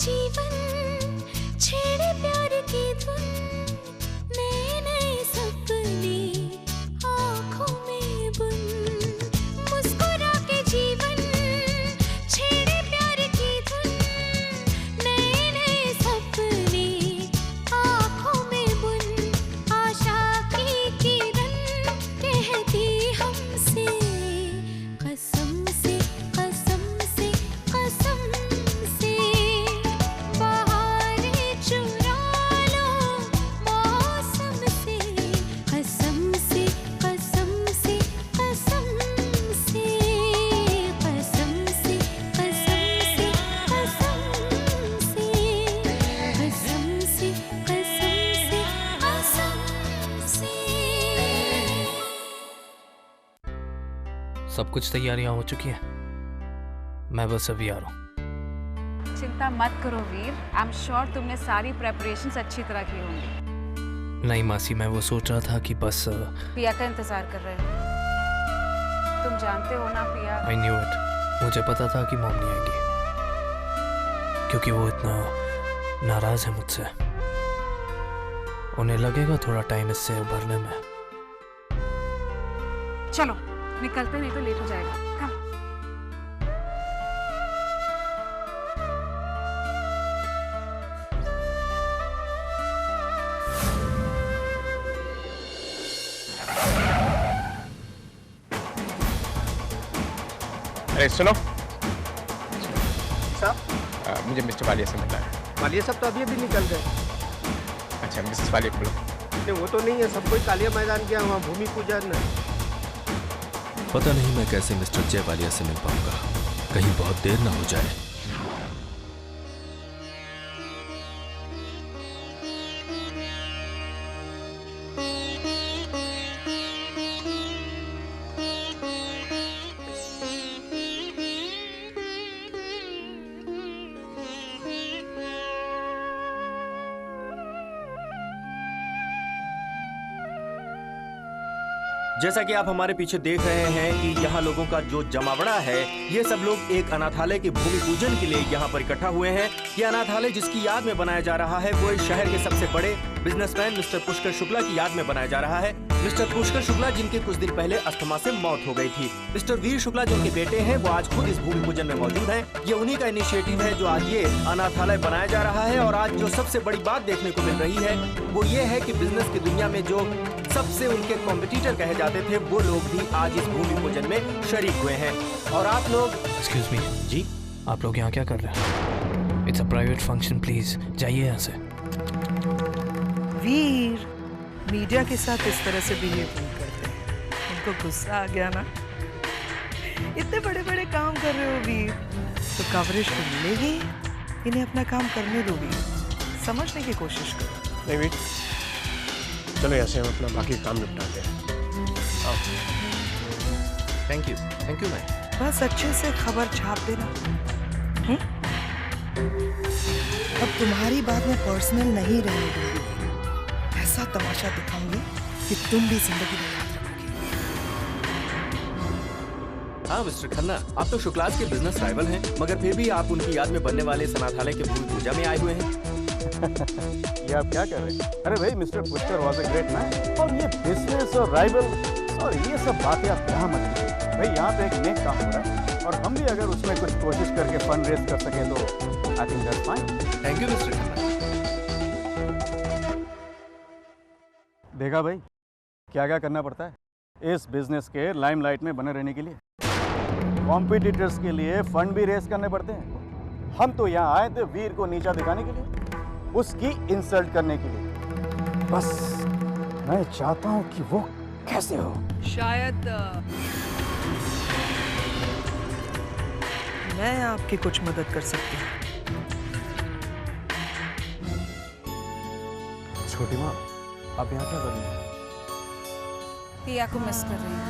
जीवन छेड़े प्यार की धुन, नए नए सपने आँखों में बुन। मुस्कुरा के जीवन छेड़े प्यार की धुन, नए नए सपने आँखों में बुन। आशा की किरण कहती हमसे कसम से कसम से कसम से, बहारें चुरा लो मौसम से, कसम से कसम से कसम से, कसम से कसम से कसम से, कसम से कसम से कसम से। सब कुछ तैयारियां हो चुकी हैं, मैं बस अभी आ रहा हूँ। चिंता मत करो वीर, आई एम श्योर तुमने सारी प्रेपरेशंस अच्छी तरह की होंगी। नहीं मासी, मैं वो सोच रहा था कि बस पिया का इंतजार कर रहे हैं। तुम जानते हो ना पिया। आई न्यू इट, मुझे पता था कि मॉम नहीं आएगी, क्योंकि वो इतना नाराज है मुझसे। उन्हें लगेगा थोड़ा टाइम इससे उभरने में। चलो निकलते, नहीं तो लेट हो जाएगा। कम। अरे सुनो साहब, मुझे मिस्टर वालिया से मिलना है। वालिया साहब तो अभी अभी निकल गए। अच्छा, मिसेस वालिया को बुलाओ। नहीं, वो तो नहीं है, सब कोई कालिया मैदान गया, वहाँ भूमि पूजन। पता नहीं मैं कैसे मिस्टर जय वालिया से मिल पाऊंगा, कहीं बहुत देर ना हो जाए। जैसा कि आप हमारे पीछे देख रहे हैं कि यहाँ लोगों का जो जमावड़ा है, ये सब लोग एक अनाथालय के भूमि पूजन के लिए यहाँ पर इकट्ठा हुए हैं। ये अनाथालय जिसकी याद में बनाया जा रहा है, वो इस शहर के सबसे बड़े बिजनेसमैन मिस्टर पुष्कर शुक्ला की याद में बनाया जा रहा है। मिस्टर पुष्कर शुक्ला जिनके कुछ दिन पहले अस्थमा से मौत हो गई थी। मिस्टर वीर शुक्ला जिनके बेटे हैं, वो आज खुद इस भूमि पूजन में मौजूद हैं। ये उन्हीं का इनिशिएटिव है जो आज ये अनाथालय बनाया जा रहा है। और आज जो सबसे बड़ी बात देखने को मिल रही है वो ये है कि बिजनेस की दुनिया में जो सबसे उनके कॉम्पिटिटर कहे जाते थे, वो लोग भी आज इस भूमि पूजन में शरीक हुए हैं। और आप लोग, एक्सक्यूज मी जी, आप लोग यहाँ क्या कर रहे हैं? It's a private function, please जाइए यहाँ से। वीर मीडिया के साथ इस तरह से बिहेव नहीं करते, उनको गुस्सा आ गया ना। इतने बड़े बड़े काम कर रहे हो वीर, तो कवरेज तो मिलेगी। इन्हें अपना काम करने दो वीर, समझने की कोशिश करो। नहीं वीर, चलो यहाँ से हम अपना बाकी काम निपटाते हैं। Thank you ma'am. बस अच्छे से खबर छाप देना। अब तुम्हारी बात में पर्सनल नहीं रहने दूंगी, ऐसा तमाशा दिखाऊंगी कि तुम भी जिंदगी में याद रखोगे। हाँ मिस्टर खन्ना, आप तो शुक्लास के बिजनेस राइवल हैं, मगर फिर भी आप उनकी याद में बनने वाले अनाथालय के भूमि पूजा में आए हुए हैं। ये आप क्या कर रहे हैं? अरे भाई, mister Pushkar was a great man, और ये बिजनेस और राइवल और ये सब बातें आप यहाँ मत कीजिए भाई। यहाँ पे एक नेक काम हो रहा है, और हम भी अगर उसमें कुछ कोशिश करके फंड रेज कर सके तो I think that's fine. Thank you mister Khanna. देखा भाई, क्या क्या करना पड़ता है इस बिजनेस के लाइमलाइट में बने रहने के लिए। कॉम्पिटिटर्स के लिए फंड भी रेज करने पड़ते हैं। हम तो यहाँ आए थे वीर को नीचा दिखाने के लिए, उसकी इंसल्ट करने के लिए। बस मैं चाहता हूँ कि वो कैसे हो। शायद मैं आपकी कुछ मदद कर सकती हूँ। छोटी माँ, आप यहाँ क्या कर रही हैं? पिया को मिस कर रही हूँ।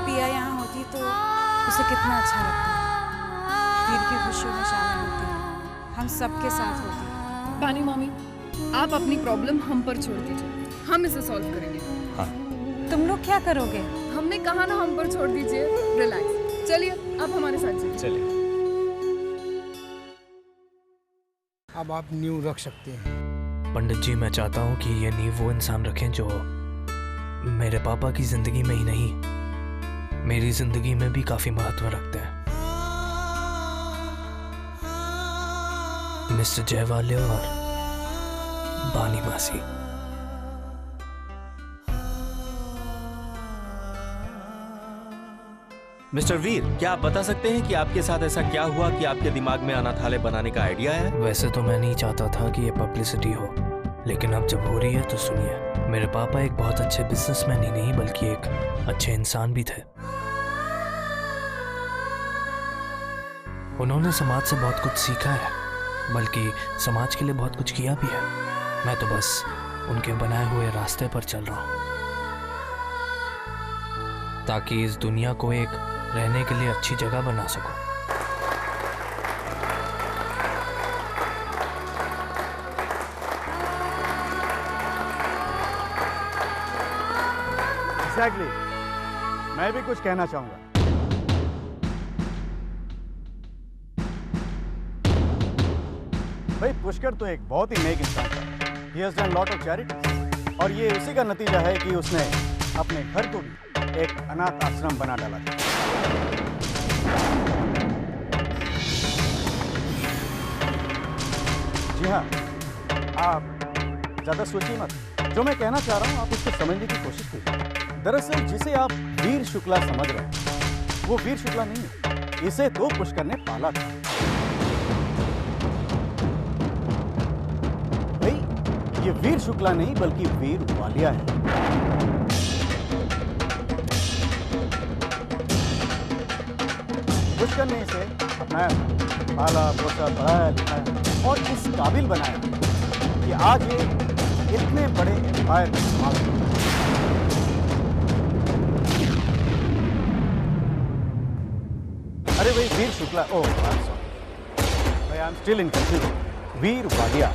पिया यहाँ होती तो उसे कितना अच्छा लगता। वीर की खुशियों में शामिल होती, हम सबके साथ होती। पानी मामी, आप अपनी प्रॉब्लम हम पर छोड़ दीजिए, हम इसे सॉल्व करेंगे। हाँ। तुम लोग क्या करोगे? हमने कहा ना, हम पर छोड़ दीजिए, रिलैक्स। चलिए आप हमारे साथ चलिए। अब आप नींव रख सकते हैं। पंडित जी, मैं चाहता हूँ कि ये नींव वो इंसान रखें जो मेरे पापा की जिंदगी में ही नहीं, मेरी जिंदगी में भी काफी महत्व रखते हैं। मिस्टर जयवाले और बानी मासी। मिस्टर वीर, क्या आप बता सकते हैं कि आपके साथ ऐसा क्या हुआ कि आपके दिमाग में अनाथालय बनाने का आइडिया है? वैसे तो मैं नहीं चाहता था कि ये पब्लिसिटी हो, लेकिन अब जब हो रही है तो सुनिए। मेरे पापा एक बहुत अच्छे बिजनेसमैन ही नहीं बल्कि एक अच्छे इंसान भी थे। उन्होंने समाज से बहुत कुछ सीखा है, बल्कि समाज के लिए बहुत कुछ किया भी है। मैं तो बस उनके बनाए हुए रास्ते पर चल रहा हूँ, ताकि इस दुनिया को एक रहने के लिए अच्छी जगह बना सकूं। Exactly. मैं भी कुछ कहना चाहूंगा। भाई पुष्कर तो एक बहुत ही नेक इंसान था। He has done lot of charities, और ये उसी का नतीजा है कि उसने अपने घर को भी एक अनाथ आश्रम बना डाला था। जी हाँ, आप ज्यादा सोचिए मत। जो मैं कहना चाह रहा हूँ आप उसको समझने की कोशिश कीजिए। दरअसल जिसे आप वीर शुक्ला समझ रहे हैं वो वीर शुक्ला नहीं है, इसे तो पुष्कर ने पाला था। भाई ये वीर शुक्ला नहीं बल्कि वीर वालिया है। पुष्कर ने इसे अपनाया, पाला पोसा, पढ़ाया लिखाया और इस काबिल बनाया कि आज ये इतने बड़े एम्पायर में समाज में। अरे भाई वीर शुक्ला, ओह भाई I am still in confusion. Veer Walia,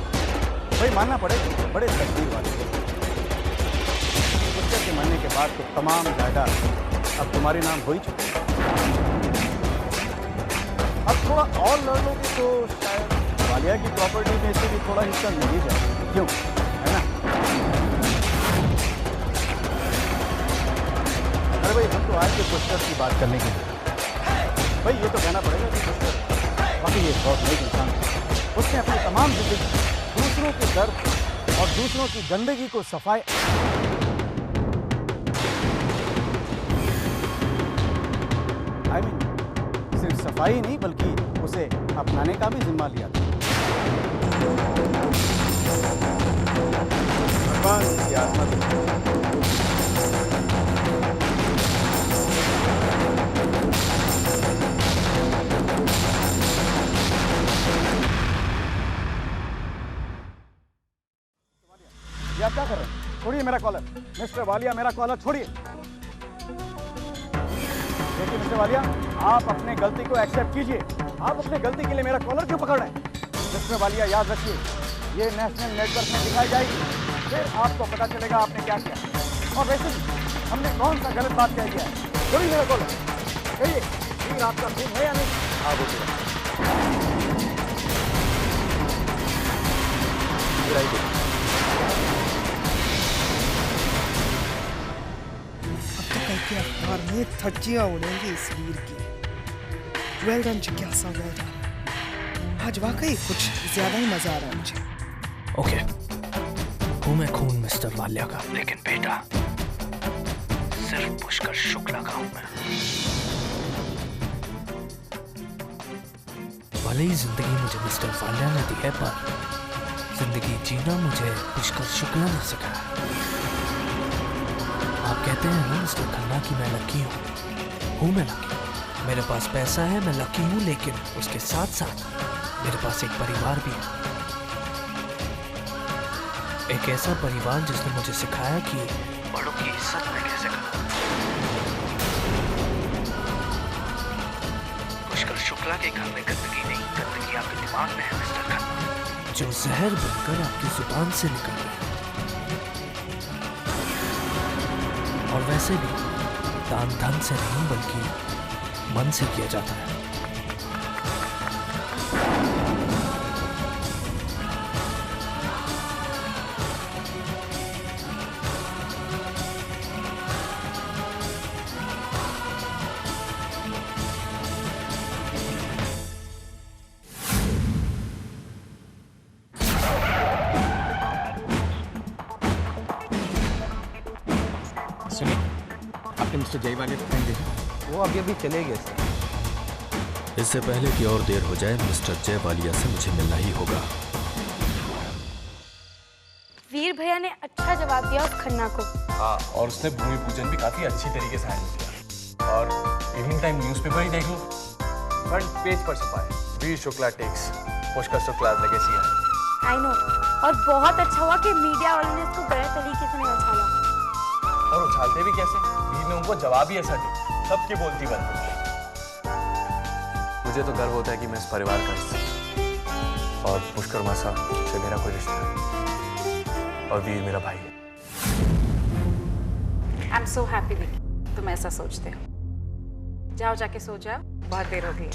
भाई मानना पड़ेगा बड़े तकदीर वाले। पुष्कर के मरने के बाद तो तमाम जायदाद अब तुम्हारे नाम हो ही चुके। अब थोड़ा और लड़ लोगे तो शायद वालिया की प्रॉपर्टी में से भी थोड़ा हिस्सा मिल ही जाए, क्यों, है ना? अरे भाई हम तो आए थे पुष्कर की बात करने के लिए। भाई ये तो कहना पड़ेगा कि पुष्कर बाकी ये बहुत नेक इंसान है। उसने अपनी तमाम जिंदगी दूसरों के दर्द और दूसरों की गंदगी को सफाई सिर्फ सफाई नहीं बल्कि उसे अपनाने का भी जिम्मा लिया था। भगवान उसकी आत्मा को आप क्या कर रहे हैं? छोड़िए मेरा कॉलर। मिस्टर वालिया मेरा कॉलर छोड़िए। देखिए मिस्टर वालिया, आप अपने गलती को एक्सेप्ट कीजिए। आप अपने गलती के लिए मेरा कॉलर क्यों पकड़ रहे हैं? मिस्टर वालिया याद रखिए, ये नेशनल नेटवर्क में दिखाई जाएगी, फिर आपको पता चलेगा आपने क्या किया। और वैसे भी हमने कौन सा गलत बात कह दिया है? छोड़िए मेरा कॉलर। कहिए फिर आपका खून है या नहीं? हाँ बोलिए। के अखबार में धज्जियां उड़ेंगी इस वीर की। वेल डन जिज्ञासा, वेल डन। आज वाकई कुछ ज्यादा ही मजा आ रहा है मुझे। ओके, हूँ मैं खून मिस्टर वालिया का, लेकिन बेटा सिर्फ पुष्कर शुक्ला का हूँ मैं। भले ही जिंदगी मुझे मिस्टर वालिया ने दी है, पर जिंदगी जीना मुझे पुष्कर शुक्ला ने सिखाया। आप कहते हैं ना मिस्टर खन्ना कि मैं लकी हूँ मैं लकी। मेरे पास पैसा है, मैं लकी हूँ, लेकिन उसके साथ साथ मेरे पास एक परिवार भी है। एक ऐसा परिवार जिसने मुझे सिखाया कि बड़ों की इज्जत मैं कैसे करूं। पुष्कर शुक्ला के घर में गंदगी नहीं, गंदगी आपके दिमाग में है मिस्टर खन्ना, जो जहर बनकर आपकी जुबान से निकल रही है। और वैसे भी दान धन से नहीं बल्कि मन से किया जाता है। मिस्टर जय वाले फ्रेंड देखा? वो अभी चले गए सर। इससे पहले कि और देर हो जाए, मिस्टर जय वालिया से मुझे मिलना ही होगा। वीर भैया ने अच्छा जवाब दिया उस खन्ना को। हाँ, और उसने भूमि पूजन भी काफी अच्छी तरीके से हैंडल किया। और इवनिंग टाइम न्यूज़पेपर ही देख लो, फ्रंट पेज पर छपा है, वीर शुक्ला टेक्स पुष्कर शुक्ला लेगेसी है। आई नो, और बहुत अच्छा हुआ कि मीडिया वालों ने इसको गलत तरीके से नहीं उछाला। और उछालते भी कैसे? वीर ने उनको जवाब ही ऐसा दिया, सबकी बोलती बंद हो गई। मुझे तो गर्व होता है कि मैं इस परिवार का हिस्सा हूं। और पुष्कर मासा से मेरा कोई रिश्ता नहीं, और वीर मेरा भाई है। I am so happy Vicky, तुम ऐसा सोचते हो। जाओ जाके सो जाओ, बहुत देर हो गई है।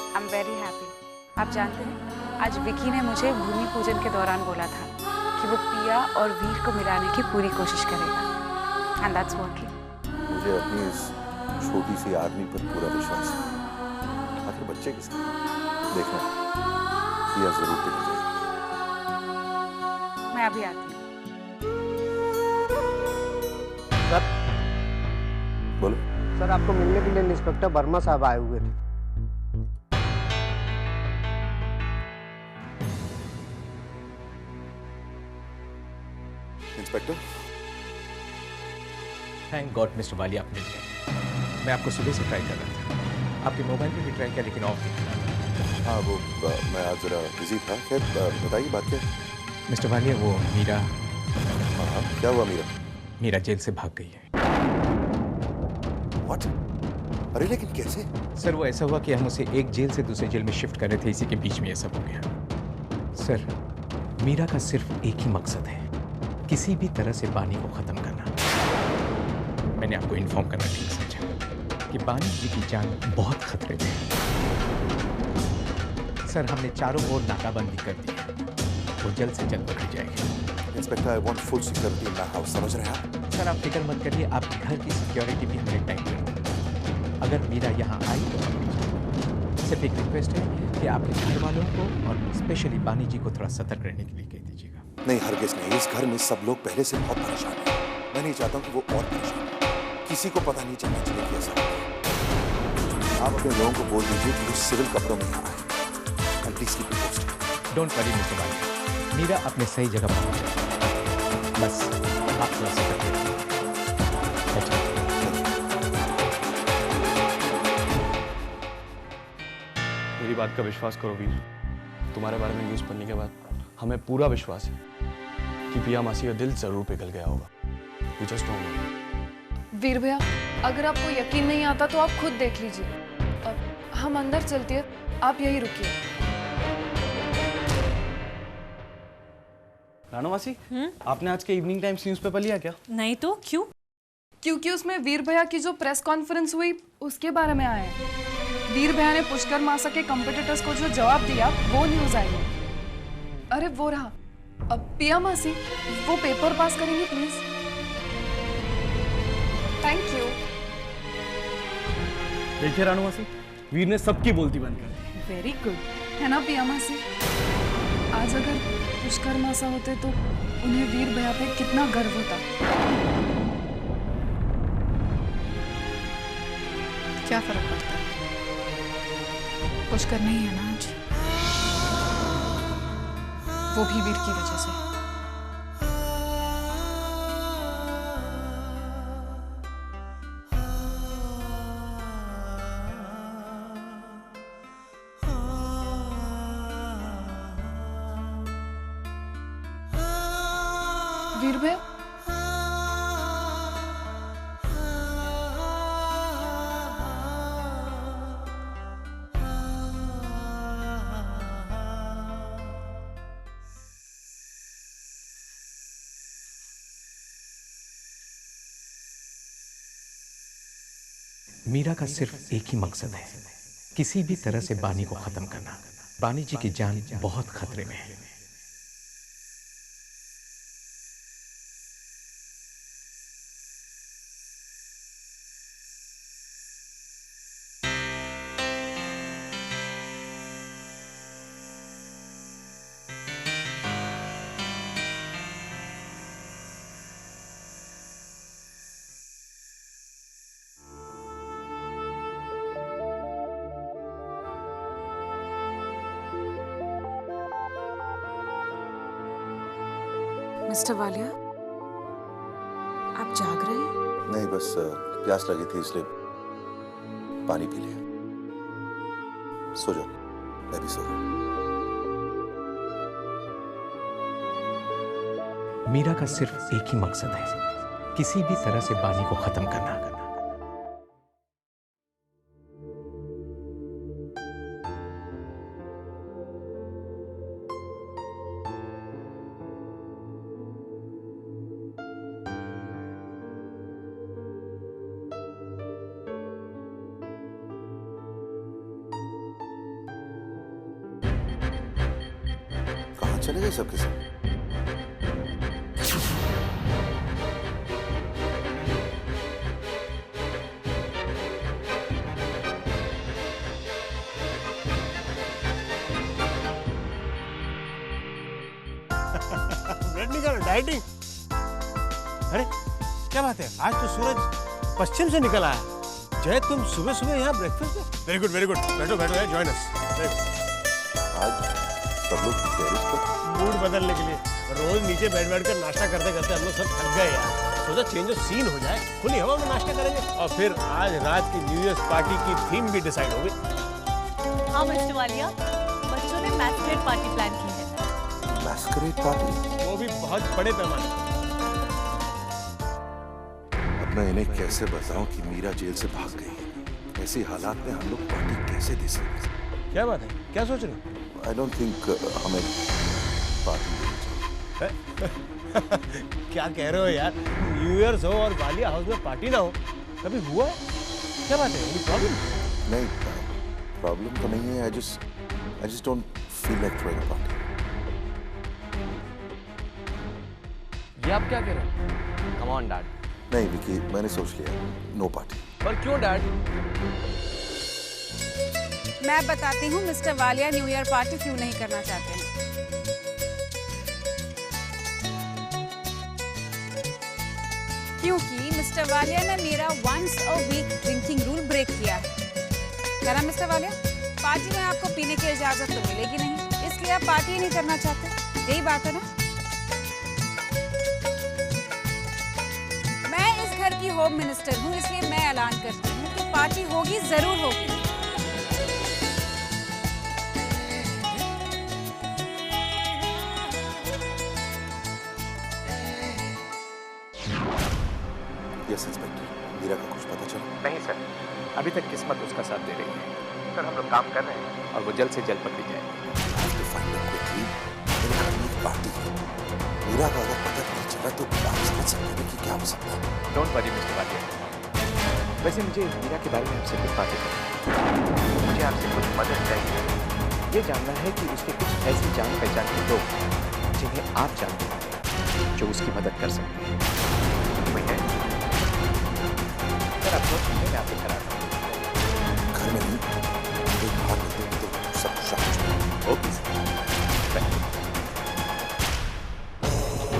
I am very happy. आप जानते हैं, आज विकी ने मुझे भूमि पूजन के दौरान बोला था कि वो पिया और वीर को मिलाने की पूरी कोशिश करेगा। And that's working. मुझे अपनी इस छोटी सी आदमी पर पूरा विश्वास है। आखिर बच्चे किसके? देखना, पिया जरूर पिघल जाएगी। मैं अभी आती हूँ। सर, बोलो। सर आपको मिलने के लिए इंस्पेक्टर वर्मा साहब आए हुए थे। Inspector, thank God mister Walia आप मिल गए। मैं आपको सुबह से ट्राई कर रहा था, आपके मोबाइल पे भी ट्राई किया लेकिन ऑफ नहीं। हाँ वो मैं आज जरा बिजी था। खैर बताइए बात क्या? मिस्टर वालिया, वो मीरा। हाँ, क्या हुआ मीरा? मीरा जेल से भाग गई है। What? अरे लेकिन कैसे? सर वो ऐसा हुआ कि हम उसे एक जेल से दूसरे जेल में शिफ्ट कर रहे थे, इसी के बीच में ये सब हो गया। सर मीरा का सिर्फ एक ही मकसद है, किसी भी तरह से बानी को खत्म करना। मैंने आपको इन्फॉर्म करना ठीक समझा कि बानी जी की जान बहुत खतरे में है। सर हमने चारों ओर नाकाबंदी कर दी है, वो जल्द से जल्द पकड़ी जाएगी। Inspector, I want full security in my house, समझ रहे हैं आप? सर आप फिक्र मत करिए, आपके घर की सिक्योरिटी भी हमने टाइम कर दी। अगर मीरा यहाँ आई तो पकड़ी जाएगी। सिर्फ एक रिक्वेस्ट है कि आपके घर वालों को और स्पेशली बानी जी को थोड़ा सतर्क रहने के लिए कह दीजिएगा। नहीं हरगिज़ नहीं, इस घर में सब लोग पहले से बहुत परेशान हैं। मैं नहीं चाहता हूँ कि वो और परेशान हो। किसी को पता नहीं चलना चाहिए कि ऐसा हो। आप अपने लोगों को बोल दीजिए कि वो सिविल कपड़ों में यहाँ आए। And please keep me posted. Don't worry mister Walia, Meera अपने सही जगह पहुंच जाएगी। बस आप थोड़ा सतर्क रहिए। मेरी बात का विश्वास करो वीर, तुम्हारे बारे में न्यूज़ पढ़ने के बाद हमें पूरा विश्वास है कि पिया मासी का दिल जरूर पिघल गया होगा। You just don't know। वीर भैया, अगर आपको यकीन नहीं आता तो आप खुद देख लीजिए। हम अंदर चलते हैं, आप यही रुकिए। रानू मासी, आपने आज के इवनिंग टाइम्स न्यूज़पेपर लिया क्या? नहीं तो क्यों? क्योंकि उसमें वीर भैया की जो प्रेस कॉन्फ्रेंस हुई उसके बारे में आया है। वीर भैया ने पुष्कर मासा के कॉम्पिटिटर्स को जो जवाब दिया वो न्यूज आई है। अरे वो रहा। अब पिया मासी, वो पेपर पास करेंगे प्लीज? Thank you. देखिए रानू मासी, वीर ने सबकी बोलती बंद कर दी। वेरी गुड, है ना पिया मासी? आज अगर पुष्कर मासा होते तो उन्हें वीर भैया पे कितना गर्व होता। क्या फर्क पड़ता है? पुष्कर नहीं है ना आज, वो भी वीर की वजह से। वीर भैया, मीरा का सिर्फ एक ही मकसद है किसी भी तरह से बानी को खत्म करना। बानी जी की जान बहुत खतरे में है। मिस्टर वालिया, आप जाग रहे हैं? नहीं, बस प्यास लगी थी इसलिए पानी पी लिया। सो जाओ, मैं भी सो रहा हूं। मीरा का सिर्फ एक ही मकसद है, किसी भी तरह से बानी को खत्म करना। चले गए सबके सब। ब्रेड नहीं खा रहे, डाइटिंग? अरे क्या बात है, आज तो सूरज पश्चिम से निकल आया। जय, तुम सुबह सुबह यहाँ ब्रेकफास्ट में? वेरी गुड वेरी गुड, बैठो बैठो, जॉइन अस। आज सब लोग टेरेस पर मूड बदलने के लिए। रोज नीचे बैठ बैठ कर नाश्ता करते करते हम लोग सब थक गए यार। सोचा चेंज ऑफ सीन हो जाए, खुली हवा में नाश्ता करेंगे। और फिर आज रात की न्यू ईयर पार्टी की थीम भी डिसाइड हो गई। हाँ मिस्टर वालिया, बच्चों ने मैस्करेड पार्टी प्लान की है। Massacred party? वो भी बहुत बड़े पैमाने। अब मैं इन्हें कैसे बताऊं कि मीरा जेल से भाग गई? ऐसी हालात में हम लोग पार्टी कैसे दे सकते? क्या बात है, क्या सोच रहे हो? आई डोंट थिंक हमें पार्टी क्या कह रहे हो यार? न्यू ईयर्स हो और वालिया हाउस में पार्टी ना हो, कभी हुआ है? क्या बात है, कोई प्रॉब्लम? नहीं, प्रॉब्लम तो नहीं है। I just don't feel like throwing a party. ये आप क्या कह रहे हो? Come on, Dad. नहीं विकी, मैंने सोच लिया, नो पार्टी। पर क्यों डैड? मैं बताती हूँ mister Walia new year party क्यों नहीं करना चाहते हैं। क्योंकि मिस्टर वालिया ने मेरा once a week drinking rule break किया है। क्या ना मिस्टर वालिया, पार्टी में आपको पीने की इजाजत तो मिलेगी नहीं, इसलिए आप पार्टी नहीं करना चाहते, यही बात है ना? मैं इस घर की होम मिनिस्टर हूँ, इसलिए मैं ऐलान करती हूँ कि पार्टी होगी, जरूर होगी। यस इंस्पेक्टर, मीरा का कुछ पता चला? नहीं सर, अभी तक किस्मत उसका साथ दे रही है। सर हम लोग काम कर रहे हैं और वो जल्द से जल्द पकड़ी जाएगी। पार्टी मीरा का अगर पता नहीं चला तो आप समझ सकते हैं कि क्या हो सकता है। Don't worry mister Walia. वैसे मुझे मीरा के बारे में आपसे कुछ बातें करनी है। मुझे आपसे कुछ मदद चाहिए। ये जानना है कि उसके कुछ ऐसी जान पहचान के लोग जिन्हें आप जानते हैं जो उसकी मदद कर सकते हैं। सर आप लोग मैं आपके घर आता हूँ। घर में नहीं, एक बात होती तो सब शांत। Okay sir.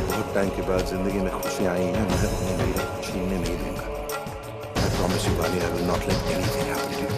बहुत टाइम के बाद जिंदगी में खुशियाँ आई हैं, मगर उन्हें मीरा को छीनने नहीं दूंगा। I promise you, Bali, I will not let anything happen to you.